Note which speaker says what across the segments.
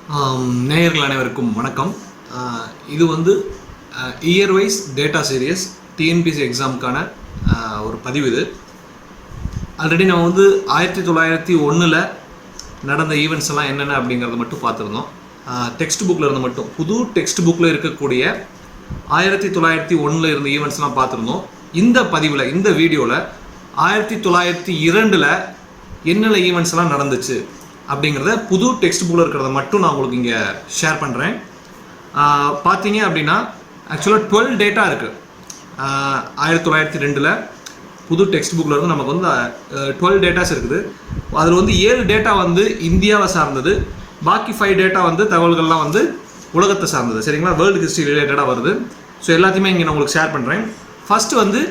Speaker 1: நேயர்கள் அனைவருக்கும் வணக்கம். இது வந்து year wise data series TNPSC எக்ஸாமுக்கான ஒரு பதிவு. இது ஆல்ரெடி நம்ம வந்து 1901 நடந்த ஈவெண்ட்ஸ் எல்லாம் என்னென்ன அப்படிங்கிறத மட்டும் பார்த்துருந்தோம். டெக்ஸ்ட் புக்கில் இருந்து மட்டும் புது டெக்ஸ்ட் புக்கில் இருக்கக்கூடிய 1901 இருந்த ஈவெண்ட்ஸ்லாம் பார்த்துருந்தோம். இந்த பதிவில் இந்த வீடியோவில் 1902 என்னென்ன ஈவெண்ட்ஸ் எல்லாம் நடந்துச்சு அப்படிங்கிறத புது டெக்ஸ்ட் புக்கில் இருக்கிறத மட்டும் நான் உங்களுக்கு இங்கே ஷேர் பண்ணுறேன். பார்த்தீங்க அப்படின்னா ஆக்சுவலாக 12 டேட்டா இருக்குது. 1902 புது டெக்ஸ்ட் புக்கில் இருந்து நமக்கு வந்து 12 டேட்டாஸ் இருக்குது. அதில் வந்து 7 டேட்டா வந்து இந்தியாவை சார்ந்தது, பாக்கி 5 டேட்டா வந்து தகவல்கள்லாம் வந்து உலகத்தை சார்ந்தது. சரிங்களா, வேர்ல்டு ஹிஸ்ட்ரி ரிலேட்டடாக வருது. ஸோ எல்லாத்தையுமே இங்கே நான் உங்களுக்கு ஷேர் பண்ணுறேன். ஃபஸ்ட்டு வந்து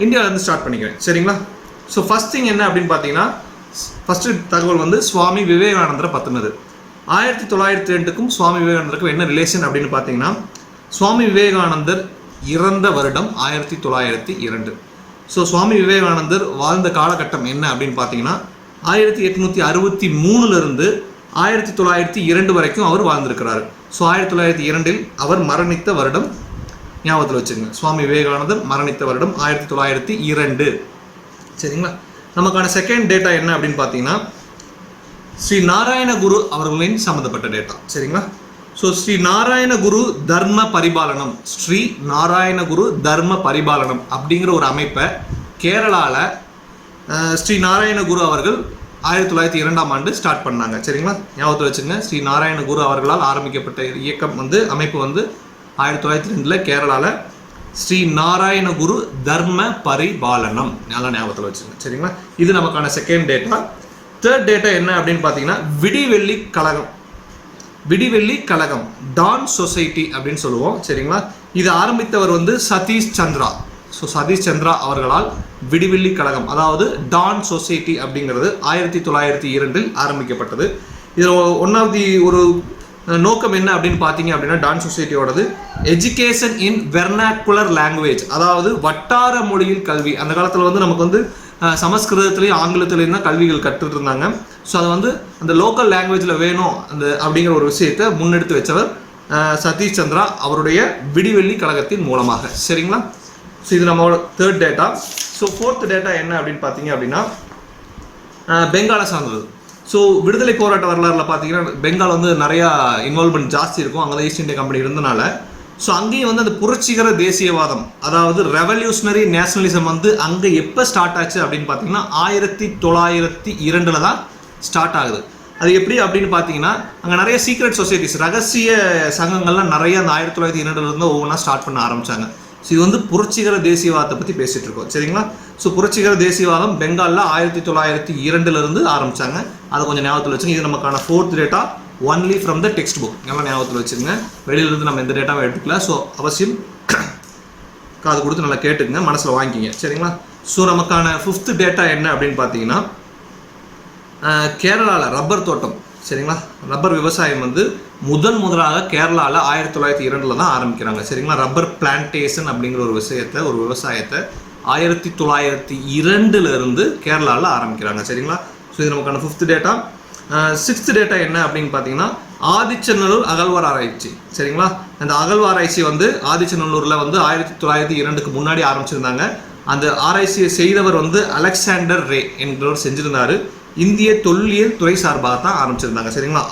Speaker 1: இந்தியாவிலேருந்து ஸ்டார்ட் பண்ணிக்கிறேன். சரிங்களா, ஸோ ஃபஸ்ட் திங் என்ன அப்படின்னு பார்த்தீங்கன்னா, ஃபஸ்ட்டு தகவல் வந்து சுவாமி விவேகானந்தரை பற்றினது. 1902க்கும் சுவாமி விவேகானந்தருக்கும் என்ன ரிலேஷன் அப்படின்னு பார்த்தீங்கன்னா, சுவாமி விவேகானந்தர் இறந்த வருடம் 1902. ஸோ சுவாமி விவேகானந்தர் வாழ்ந்த காலகட்டம் என்ன அப்படின்னு பார்த்தீங்கன்னா, 1863 1902 வரைக்கும் அவர் வாழ்ந்திருக்கிறார். ஸோ 1902 அவர் மரணித்த வருடம் ஞாபகத்தில் வச்சுங்க. சுவாமி விவேகானந்தர் மரணித்த வருடம் 1902. சரிங்களா, நமக்கான செகண்ட் டேட்டா என்ன அப்படின்னு பார்த்தீங்கன்னா, ஸ்ரீ நாராயணகுரு அவர்களின் சம்மந்தப்பட்ட டேட்டா. சரிங்களா, ஸோ ஸ்ரீ நாராயணகுரு தர்ம பரிபாலனம், ஸ்ரீ நாராயணகுரு தர்ம பரிபாலனம் அப்படிங்கிற ஒரு அமைப்பை கேரளாவில் ஸ்ரீ நாராயணகுரு அவர்கள் 1902 ஸ்டார்ட் பண்ணாங்க. சரிங்களா, ஞாபகத்தில் வச்சுங்க. ஸ்ரீ நாராயணகுரு அவர்களால் ஆரம்பிக்கப்பட்ட இயக்கம் வந்து அமைப்பு வந்து 1902 கேரளாவில் ஸ்ரீ நாராயணகுரு தர்ம பரிபாலனம், நல்லா ஞாபகத்தில் வச்சுங்க. சரிங்களா, இது நமக்கான செகண்ட் டேட்டா. தேர்ட் டேட்டா என்ன அப்படின்னு பார்த்தீங்கன்னா, விடிவெள்ளி கழகம். விடிவெள்ளி கழகம் டான் சொசைட்டி அப்படின்னு சொல்லுவோம். சரிங்களா, இது ஆரம்பித்தவர் வந்து சதீஷ் சந்திரா. ஸோ சதீஷ் சந்திரா அவர்களால் விடிவெள்ளி கழகம், அதாவது டான் சொசைட்டி அப்படிங்கிறது 1902 ஆரம்பிக்கப்பட்டது. இதில் ஒன் ஆஃப் தி ஒரு நோக்கம் என்ன அப்படின்னு பார்த்தீங்க அப்படின்னா, டான் சொசைட்டியோடது எஜுகேஷன் இன் வெர்னாக்குலர் லாங்குவேஜ், அதாவது வட்டார மொழியில் கல்வி. அந்த காலத்தில் வந்து நமக்கு வந்து சமஸ்கிருதத்துலேயும் ஆங்கிலத்துலேயும் தான் கல்விகள் கற்றுட்டு இருந்தாங்க. ஸோ அதை வந்து அந்த லோக்கல் லாங்குவேஜில் வேணும் அந்த அப்படிங்கிற ஒரு விஷயத்தை முன்னெடுத்து வச்சவர் சதீஷ் சந்திரா அவருடைய விடிவெள்ளி கழகத்தின் மூலமாக. சரிங்களா, ஸோ இது நம்மளோட third data. So fourth data என்ன அப்படின்னு பார்த்தீங்க அப்படின்னா, பெங்காலை சார்ந்தது. ஸோ விடுதலை போராட்ட வரலாறில் பார்த்தீங்கன்னா பெங்கால் வந்து நிறையா இன்வால்வ்மெண்ட் ஜாஸ்தி இருக்கும். அங்கே தான் ஈஸ்ட் இந்தியா கம்பெனி இருந்தனால ஸோ அங்கேயும் வந்து அந்த புரட்சிகர தேசியவாதம், அதாவது ரெவல்யூஷனரி நேஷனலிசம் வந்து அங்கே எப்போ ஸ்டார்ட் ஆச்சு அப்படின்னு பார்த்தீங்கன்னா 1902 தான் ஸ்டார்ட் ஆகுது. அது எப்படி அப்படின்னு பார்த்தீங்கன்னா, அங்கே நிறைய சீக்ரெட் சொசைட்டிஸ், ரகசிய சங்கங்கள்லாம் நிறைய அந்த 1902 ஒவ்வொன்றா ஸ்டார்ட் பண்ண ஆரம்பித்தாங்க. ஸோ இது வந்து புரட்சிகர தேசியவாதத்தை பற்றி பேசிகிட்டு இருக்கோம். சரிங்களா, ஸோ புரட்சிகர தேசியவாதம் பெங்காலில் 1902 ஆரம்பித்தாங்க. அதை கொஞ்சம் ஞாபகத்தில் வச்சுங்க. இது நமக்கான fourth data, only from the text book. நல்லா ஞாபகத்தில் வச்சுங்க. வெளியிலிருந்து நம்ம எந்த டேட்டாவும் எடுத்துக்கல. ஸோ அவசியம் காது கொடுத்து நல்லா கேட்டுக்குங்க, மனசில் வாங்கிக்கிங்க. சரிங்களா, ஸோ நமக்கான ஃபிஃப்த் டேட்டா என்ன அப்படின்னு பார்த்தீங்கன்னா, கேரளாவில் ரப்பர் தோட்டம். சரிங்களா, ரப்பர் விவசாயம் வந்து முதலாக கேரளாவில் 1902 தான் ஆரம்பிக்கிறாங்க. சரிங்களா, ரப்பர் பிளான்டேஷன் அப்படிங்கிற ஒரு விவசாயத்தை 1902 கேரளாவில் ஆரம்பிக்கிறாங்க. சரிங்களா, ஸோ இது நமக்கான ஃபிஃப்த் டேட்டா. சிக்ஸ்த் டேட்டா என்ன அப்படின்னு பார்த்தீங்கன்னா, ஆதிச்சநல்லூர் அகழ்வார் ஆராய்ச்சி. சரிங்களா, அந்த அகழ்வாராய்ச்சி வந்து ஆதிச்சநல்லூரில் வந்து 1902 முன்னாடி ஆரம்பிச்சிருந்தாங்க. அந்த ஆராய்ச்சியை செய்தவர் வந்து அலெக்சாண்டர் ரே என்கிறவர் செஞ்சிருந்தார். இந்திய தொல்லியல் துறை சார்பாக தான் ஆரம்பிச்சிருந்தாங்க. சரிங்களா,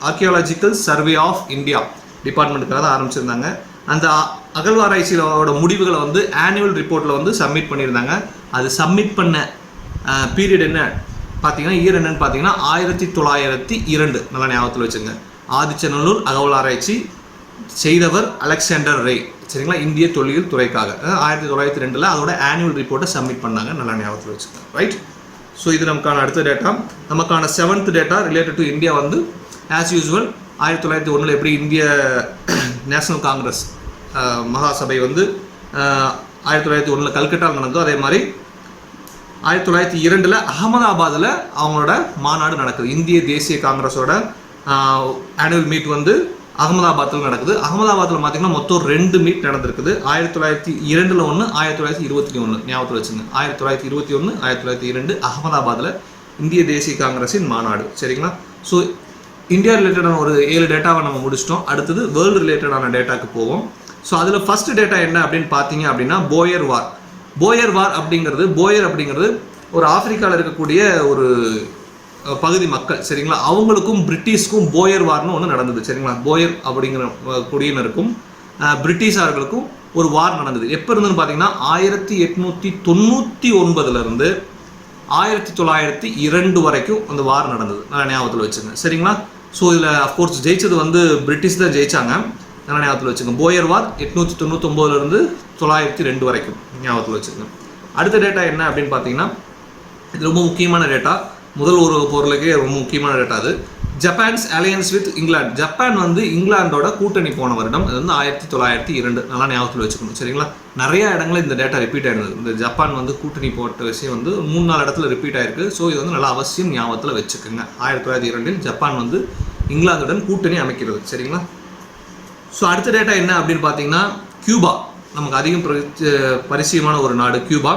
Speaker 1: ஆர்கியாலஜிக்கல் சர்வே ஆஃப் இந்தியா டிபார்ட்மெண்ட்டுக்காக தான் ஆரம்பிச்சிருந்தாங்க. அந்த அகழ்வாராய்ச்சியோட முடிவுகளை வந்து ஆனுவல் ரிப்போர்ட்டில் வந்து சப்மிட் பண்ணியிருந்தாங்க. அது சப்மிட் பண்ண பீரியட் என்ன பார்த்தீங்கன்னா, இயர் என்னன்னு பார்த்தீங்கன்னா 1902. நல்லா ஞாபகத்தில் வச்சுங்க. ஆதிச்சநல்லூர் அகழ்வாராய்ச்சி செய்தவர் அலெக்சாண்டர் ரே. சரிங்களா, இந்திய தொல்லியல் துறைக்காக 1902 அதோட ஆனுவல் ரிப்போர்ட்டை சப்மிட் பண்ணாங்க. நல்லா ஞாபகத்தில் வச்சுங்க. ரைட், ஸோ இது நமக்கான அடுத்த டேட்டா. நமக்கான seventh data related to India வந்து ஆஸ் யூஸ்வல் 1901 எப்படி இந்திய நேஷனல் காங்கிரஸ் மகாசபை வந்து 1901 கல்கட்டாவில் நடந்தோ, அதே மாதிரி 1902 அகமதாபாத்தில் அவங்களோட மாநாடு நடக்குது. இந்திய தேசிய காங்கிரஸோட ஆனுவல் மீட் வந்து அகமதாபாத்தில் நடக்குது. அகமதாபாத்தில் பார்த்தீங்கன்னா மொத்தம் 2 மீட் நடந்திருக்குது. 1902 ஒன்று, 1921 ஞாபகத்தில் வச்சுங்க. 1921 1902 அகமதாபாத்தில் இந்திய தேசிய காங்கிரஸின் மாநாடு. சரிங்களா, ஸோ இந்தியா ரிலேட்டடான ஒரு 7 டேட்டாவை நம்ம முடிச்சிட்டோம். அடுத்தது வேர்ல்டு ரிலேட்டடான டேட்டாக்கு போவோம். ஸோ அதில் ஃபர்ஸ்ட் டேட்டா என்ன அப்படின்னு பார்த்தீங்க அப்படின்னா போயர் வார். போயர் அப்படிங்கிறது ஒரு ஆப்பிரிக்காவில் இருக்கக்கூடிய ஒரு பகுதி மக்கள் சரிங்களா, அவங்களுக்கும் பிரிட்டிஷ்க்கும் போயர் வார்னு ஒன்று நடந்தது சரிங்களா. போயர் அப்படிங்கிற குடியினருக்கும் பிரிட்டிஷார்களுக்கும் ஒரு வார் நடந்தது. எப்போ இருந்துன்னு பார்த்தீங்கன்னா 1899 1902 வரைக்கும் அந்த வார் நடந்தது. நல்லா ஞாபகத்தில் வச்சுங்க சரிங்களா. ஸோ இதில் அஃப்கோர்ஸ் ஜெயிச்சது வந்து பிரிட்டிஷ் தான் ஜெயிச்சாங்க. நல்லா ஞாபகத்தில் வச்சுங்க. போயர் வார் 899 1902 வரைக்கும் ஞாபகத்தில் வச்சுங்க. அடுத்த டேட்டா என்ன அப்படின்னு பார்த்தீங்கன்னா இது ரொம்ப முக்கியமான டேட்டா. முதல் ஒரு பொருளுக்கே ரொம்ப முக்கியமான டேட்டா அது. Japan's alliance with England. Japan வந்து இங்கிலாண்டோட கூட்டணி போன வருடம். அது வந்து 1902. நல்லா ஞாபகத்தில் வச்சுக்கணும் சரிங்களா. நிறைய இடங்களில் இந்த டேட்டா ரிப்பீட் ஆயிருந்தது. இந்த ஜப்பான் வந்து கூட்டணி போட்ட விஷயம் வந்து 3-4 இடத்துல ரிப்பீட் ஆயிருக்கு. ஸோ இது வந்து நல்லா அவசியம் ஞாபகத்தில் வச்சுக்கோங்க. 1902 ஜப்பான் வந்து இங்கிலாந்துடன் கூட்டணி அமைக்கிறது சரிங்களா. ஸோ அடுத்த டேட்டா என்ன அப்படின்னு பார்த்தீங்கன்னா கியூபா. நமக்கு அதிகம் பரிச்சயமான ஒரு நாடு கியூபா.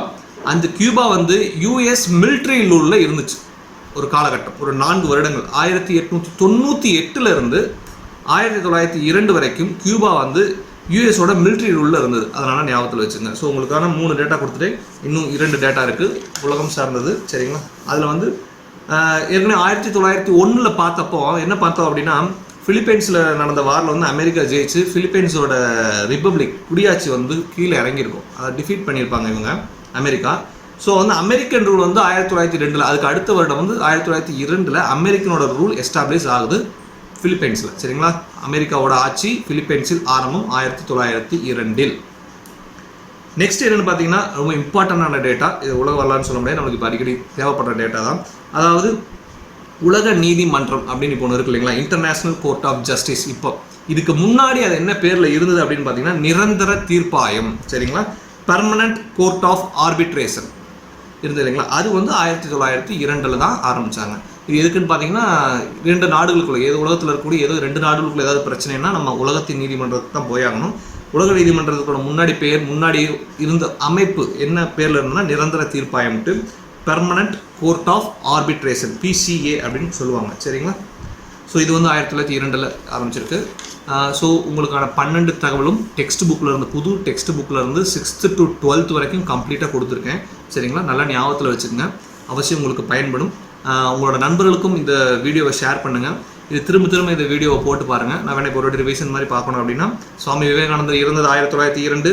Speaker 1: அந்த கியூபா வந்து யூஎஸ் மிலிட்ரி ரூலில் இருந்துச்சு ஒரு காலகட்டம், ஒரு 4 வருடங்கள். 1898 இருந்து 1902 வரைக்கும் கியூபா வந்து யூஎஸோட மிலிட்ரி ரூலில் இருந்தது. அதனால ஞாபகத்தில் வச்சுங்க. ஸோ உங்களுக்கான 3 டேட்டா கொடுத்துட்டு இன்னும் 2 டேட்டா இருக்குது உலகம் சார்ந்தது சரிங்களா. அதில் வந்து ஏற்கனவே 1901 பார்த்தப்போ என்ன பார்த்தோம் அப்படின்னா பிலிப்பைன்ஸில் நடந்த வாரில் வந்து அமெரிக்கா ஜெயிச்சு பிலிப்பைன்ஸோட ரிப்பப்ளிக் குடியாட்சி வந்து கீழே இறங்கியிருக்கும். அதை டிஃபீட் பண்ணியிருப்பாங்க இவங்க அமெரிக்கா. ஸோ வந்து அமெரிக்கன் ரூல் வந்து 1902, அதுக்கு அடுத்த வருடம் வந்து 1902 அமெரிக்கனோட ரூல் எஸ்டாப்ளிஷ் ஆகுது பிலிப்பைன்ஸில் சரிங்களா. அமெரிக்காவோட ஆட்சி பிலிப்பைன்ஸில் ஆரம்பம் 1902. நெக்ஸ்ட் என்னென்னு பார்த்தீங்கன்னா ரொம்ப இம்பார்ட்டண்டான டேட்டா. இது உலக வரலாறுன்னு சொல்ல முடியாது, நம்மளுக்கு இப்போ அடிக்கடி தேவைப்படுற டேட்டா தான். அதாவது உலக நீதிமன்றம் அப்படின்னு இப்போ ஒன்று இருக்கு இல்லைங்களா, இன்டர்நேஷனல் கோர்ட் ஆஃப் ஜஸ்டிஸ். இப்போ இதுக்கு முன்னாடி அது என்ன பேரில் இருந்தது அப்படின்னு பார்த்தீங்கன்னா நிரந்தர தீர்ப்பாயம் சரிங்களா. பெர்மனன்ட் கோர்ட் ஆஃப் ஆர்பிட்ரேஷன் இருந்தது இல்லைங்களா. அது வந்து 1902 தான் ஆரம்பித்தாங்க. இது எதுக்குன்னு பார்த்தீங்கன்னா 2 நாடுகளுக்குள்ள ஏதோ உலகத்தில் இருக்கக்கூடிய ஏதோ 2 நாடுகளுக்குள்ள ஏதாவது பிரச்சனைனா நம்ம உலகத்தின் நீதிமன்றத்துக்கு தான் போயாகணும். உலக நீதிமன்றத்தோட முன்னாடி இருந்த அமைப்பு என்ன பேரில் இருந்ததுன்னா நிரந்தர தீர்ப்பாயம்ட்டு permanent court of arbitration PCA அப்படின்னு சொல்லுவாங்க சரிங்களா. ஸோ இது வந்து 1902 ஆரம்பிச்சிருக்கு. ஸோ உங்களுக்கான 12 தகவலும் டெக்ஸ்ட் புக்கில் இருந்து புது டெக்ஸ்ட் புக்கில் இருந்து 6th to 12th வரைக்கும் கம்ப்ளீட்டாக கொடுத்துருக்கேன் சரிங்களா. நல்லா ஞாபகத்தில் வச்சுக்கோங்க, அவசியம் உங்களுக்கு பயன்படும். உங்களோட நண்பர்களுக்கும் இந்த வீடியோவை ஷேர் பண்ணுங்கள். இது திரும்ப இந்த வீடியோவை போட்டு பாருங்கள். நான் வேணா இப்போ ஒரு ரிவிஷன் மாதிரி பார்க்கணும் அப்படின்னா சுவாமி விவேகானந்தர் இருந்தது 1902,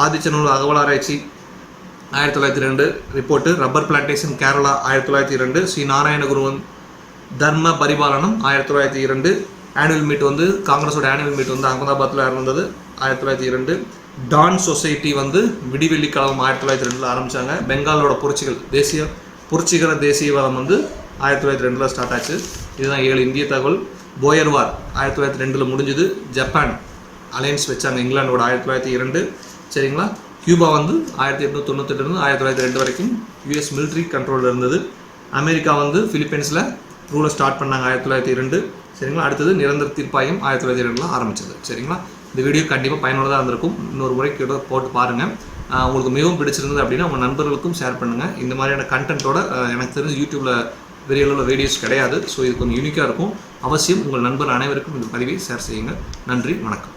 Speaker 1: ஆதிச்சநல்லூர் அகவலாராய்ச்சி 1902 report, rubber plantation Kerala 1902, Sri நாராயணகுருவன் தர்ம பரிபாலனம் 1902, ஆனுவல் மீட் வந்து காங்கிரஸோட ஆனுவல் மீட் வந்து அகமதாபாத்தில் இருந்தது 1902, டான் சொசைட்டி வந்து விடிவெள்ளி கழகம் 1902 ஆரம்பித்தாங்க. பெங்காலோட புரட்சிகர தேசியவாதம் வந்து 1902 ஸ்டார்ட் ஆச்சு. இதுதான் 7 இந்திய தகவல். போயர் வார் 1902 முடிஞ்சுது. ஜப்பான் அலையன்ஸ் வச்சாங்க இங்கிலாண்டோட 1902 சரிங்களா. கியூபா வந்து 1898 1902 வரைக்கும் யூஎஸ் மிலிட்ரி கண்ட்ரோலில் இருந்தது. அமெரிக்கா வந்து பிலிப்பைன்ஸில் ரூலை ஸ்டார்ட் பண்ணாங்க 1902 சரிங்களா. அடுத்தது நிரந்தர தீர்ப்பாயம் 1902 ஆரம்பிச்சது சரிங்களா. இந்த வீடியோ கண்டிப்பாக பயனுள்ளதாக இருந்திருக்கும். இன்னொரு முறைக்கு போட்டு பாருங்கள். உங்களுக்கு மிகவும் பிடிச்சிருந்தது அப்படின்னா உங்கள் நண்பர்களுக்கும் ஷேர் பண்ணுங்கள். இந்த மாதிரியான கண்டென்ட்டோட எனக்கு தெரிஞ்சு யூடியூப்பில் பெரிய அளவில் வீடியோஸ் கிடையாது. ஸோ இது கொஞ்சம் யூனிக்காக இருக்கும். அவசியம் உங்கள் நண்பர் அனைவருக்கும் இந்த பதிவை ஷேர் செய்யுங்க. நன்றி, வணக்கம்.